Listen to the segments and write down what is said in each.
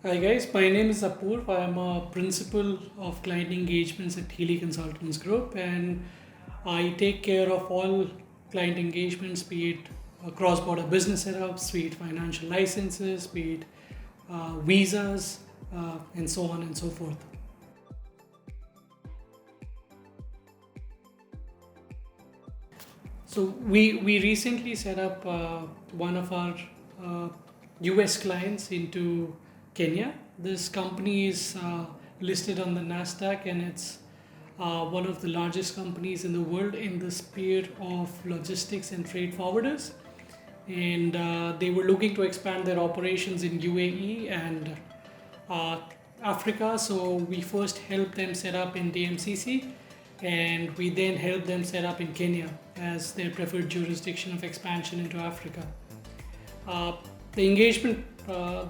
Hi guys, my name is Apoorv. I am a principal of client engagements at Healy Consultants Group, and I take care of all client engagements, be it cross-border business setups, be it financial licenses, be it visas, and so on and so forth. So we recently set up one of our uh, US clients into Kenya. This company is listed on the Nasdaq, and it's one of the largest companies in the world in the sphere of logistics and freight forwarders. And they were looking to expand their operations in UAE and uh, Africa. So we first helped them set up in DMCC, and we then helped them set up in Kenya as their preferred jurisdiction of expansion into Africa. Uh, the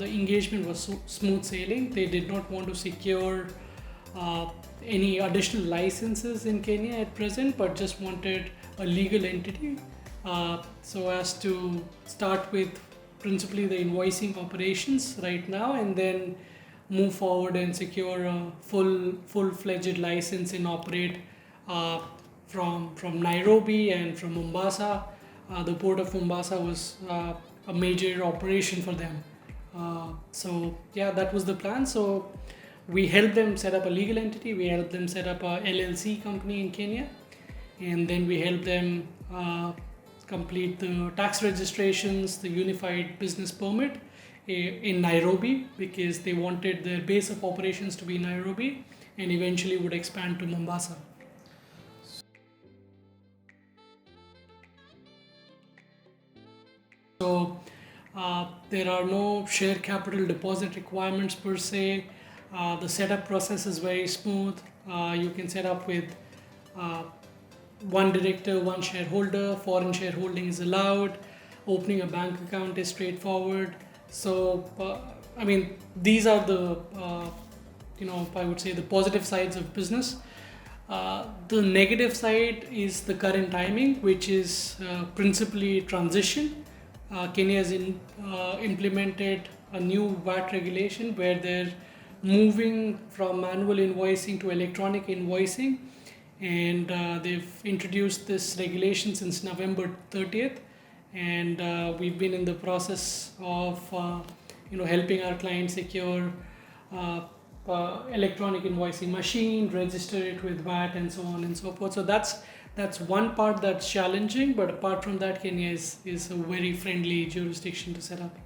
engagement was smooth sailing. They did not want to secure any additional licenses in Kenya at present, but just wanted a legal entity so as to start with principally the invoicing operations right now, and then move forward and secure a full-fledged license and operate uh, from Nairobi and from Mombasa. The port of Mombasa was a major operation for them. So yeah, that was the plan. So we helped them set up a legal entity. We helped them set up a LLC company in Kenya, and then we helped them complete the tax registrations, the unified business permit in Nairobi, because they wanted their base of operations to be Nairobi and eventually would expand to Mombasa. So there are no share capital deposit requirements per se. The setup process is very smooth. You can set up with uh, one director, one shareholder. Foreign shareholding is allowed. Opening a bank account is straightforward. So I mean, these are the I would say the positive sides of business. The negative side is the current timing, which is principally transition. Kenya has implemented a new VAT regulation where they're moving from manual invoicing to electronic invoicing, and they've introduced this regulation since November 30th, and we've been in the process of helping our clients secure uh, electronic invoicing machine, register it with VAT, and so on and so forth. So that's one part that's challenging, but apart from that, Kenya is a very friendly jurisdiction to set up.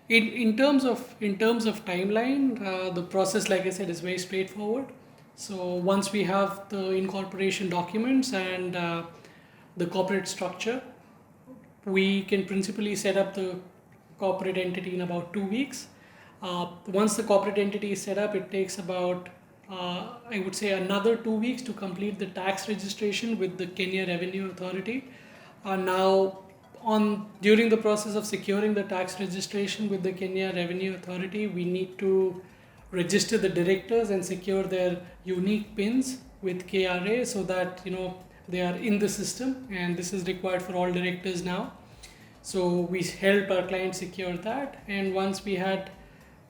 In terms of timeline, the process, like I said, is very straightforward. So once we have the incorporation documents and the corporate structure, we can principally set up the corporate entity in about 2 weeks. Once the corporate entity is set up, it takes about I would say another 2 weeks to complete the tax registration with the Kenya Revenue Authority. Now, on during the process of securing the tax registration with the Kenya Revenue Authority, we need to register the directors and secure their unique pins with KRA so that they are in the system, and this is required for all directors now. So we helped our client secure that, and once we had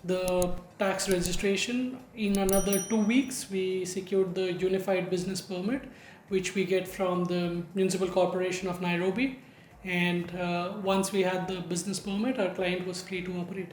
the tax registration, in another 2 weeks we secured the unified business permit, which we get from the Municipal Corporation of Nairobi. And once we had the business permit, our client was free to operate.